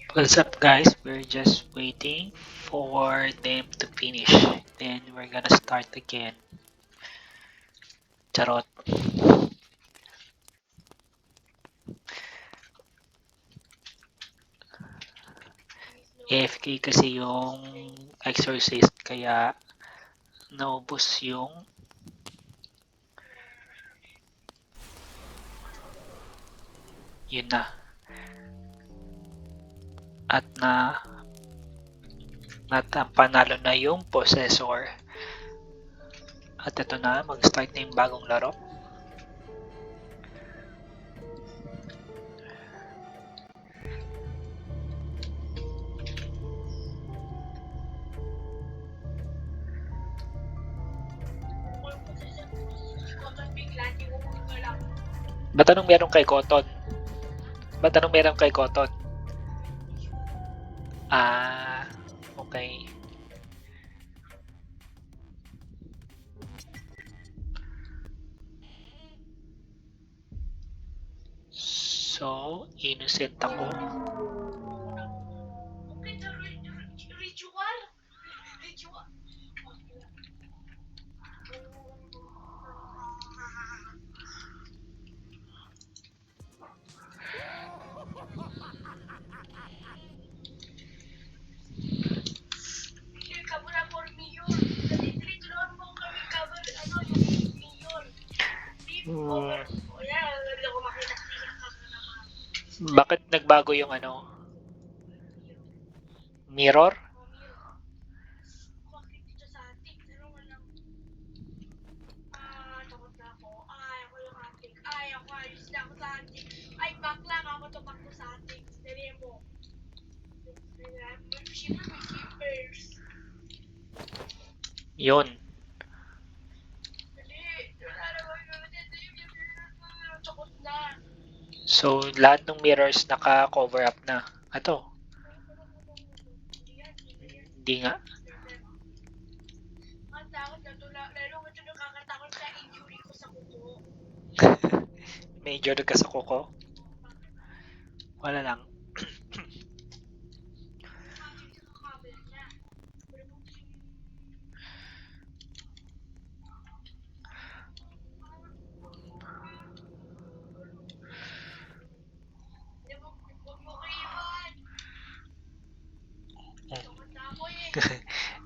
What's up, guys? We're just waiting for them to finish. Then we're gonna start again. Charot. AFK kasi yung exorcist kaya naubos yung yun na. At panalo na yung possessor. At ito na, mag-start na yung bagong laro. Ba't anong meron kay Cotton? Ba't anong meron kay Cotton? Ah, okay. So, innocent ako. Bakit nagbago yung mirror? Yun. So, lahat ng mirrors naka-cover up na. Ato. Hindi nga. Major ka sa kuko? Wala lang.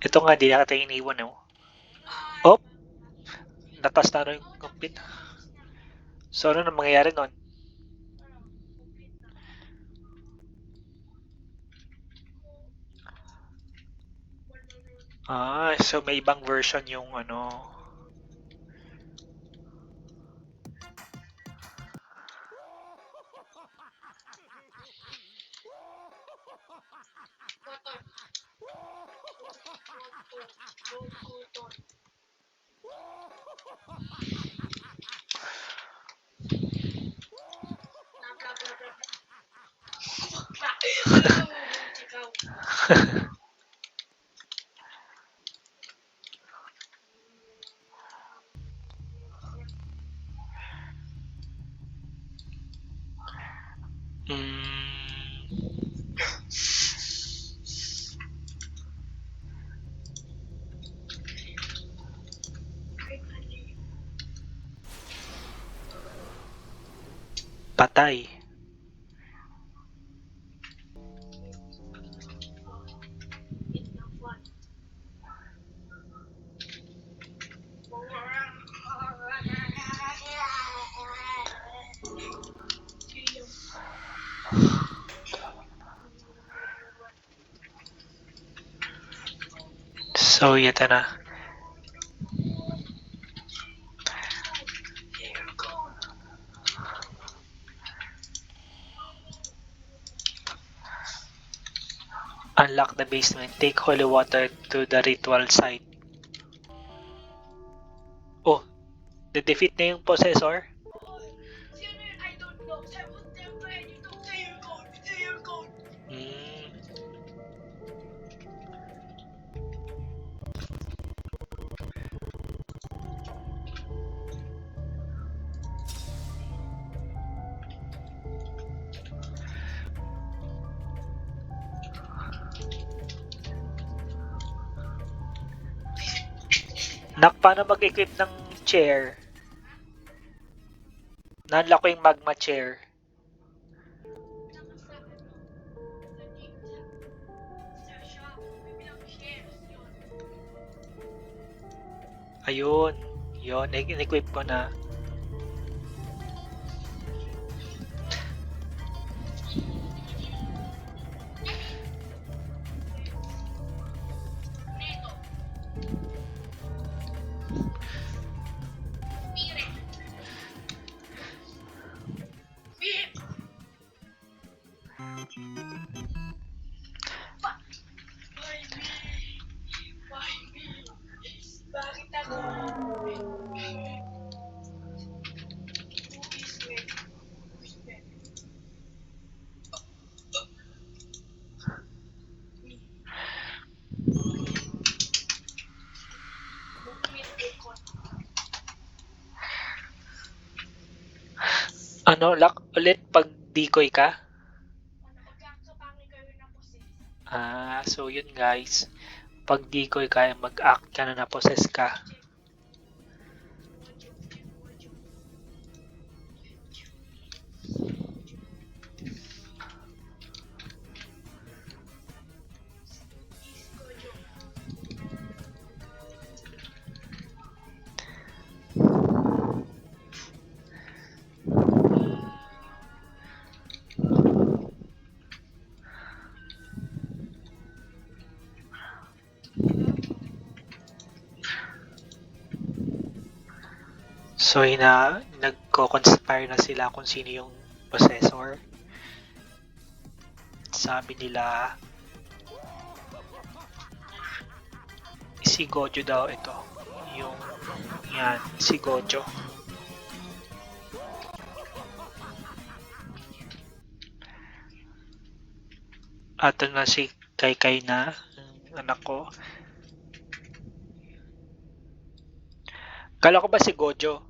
Ito nga, di na kita iniwan, oh. Oh! Natas na rin yung complete. So, ano na mangyayari nun? Ah, so may ibang version yung patay. So, yata na. Unlock the basement. Take holy water to the ritual site. Oh, defeat na yung possessor? Nak, paano mag-equip ng chair? Na-unlock ko yung magma chair. Ayun. Yun, in-equip ko na. Ano, lock ulit pag decoy ka? So yun guys. Pag decoy ka, mag-act ka na na-possess ka. So, nagko-conspire na sila kung sino yung possessor. Sabi nila, si Gojo daw ito. Yan, si Gojo. At na si Kai na, anak ko. Kala ko ba si Gojo?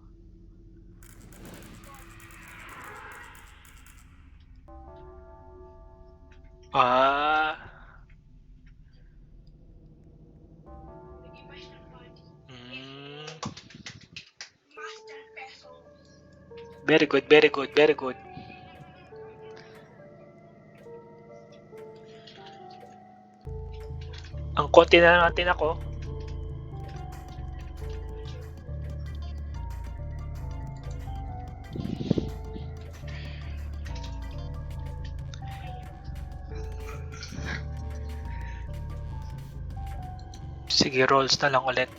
Very good, very good, very good. Ang konti na natin ako. Sige, rolls na lang ulit.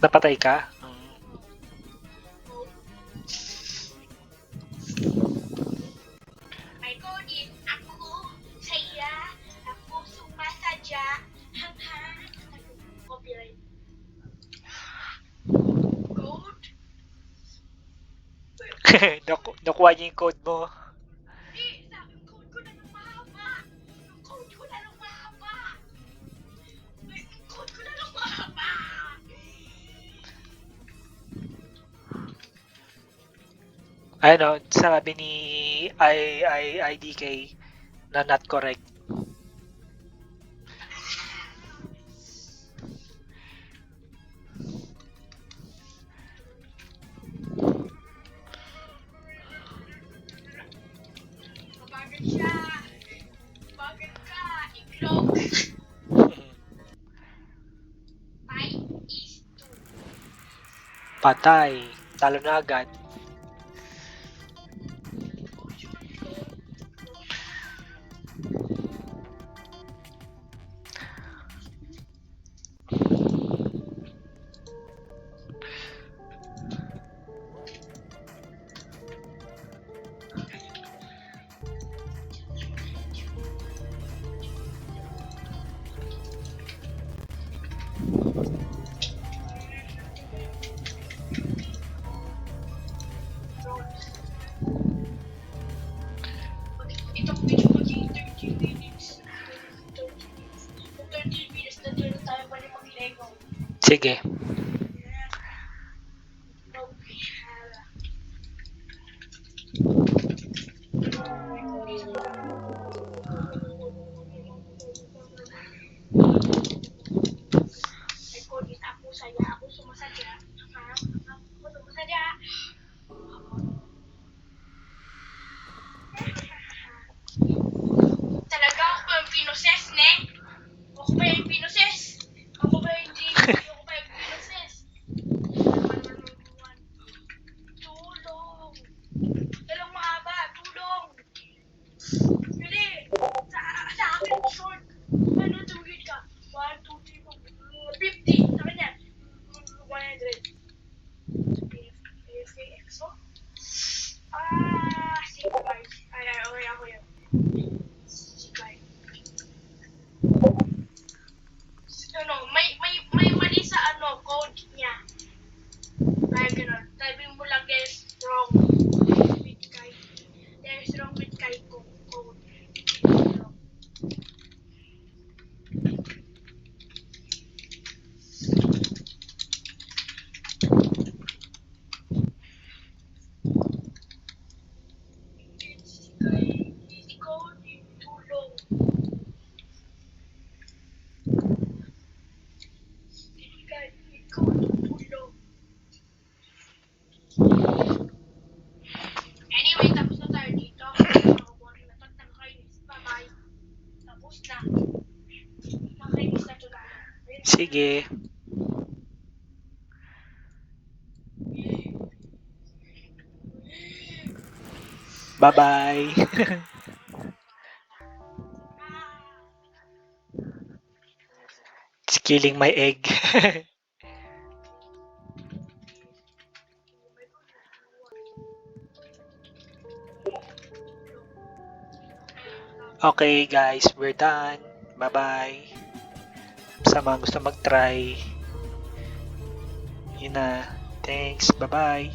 Napatay ka? May kodin ako saya, ako sumasadya, hang-hang. Copyright. Code? Nakuha niya yung code mo. Yung code ko na nung mahaba. Yung code ko na nung mahaba. Yung code ko na nung mahaba. Ano, sabi ni IDK na not correct. Mabagal siya. Mabagal ka. Iklog. 5-2. Patay. Talo na agad. Sige. Ako saya, ako sumasadya. Ako sumasadya. Talaga ako ba yung pinoses, ne? Ako ba yung pinoses? Ako ba hindi? Ako ba yung pinoses? Tulong! Tulong mahaba! Tulong! Dali! Sa akin, short! Ano, tumigil ka? 1, 2, 3, 50! Sa kanya! 100. PFXO? Sige guys. Ay, okay, ako yun. Sige. Ano, may mali sa code niya. Kaya ganun. Sabi mo lang guys, wrong with Kai. There's wrong with Kai code. Hindi code, tulong. Hindi code, tulong. Anyway, tapos na tayo dito. Boring na to. Nakakainis. Bye-bye. Tapos na. Nakakainis na to na. Sige. Bye-bye. It's killing my egg. Okay guys, we're done. Bye-bye. Sa mga gusto mag-try. Yun na. Thanks. Bye-bye.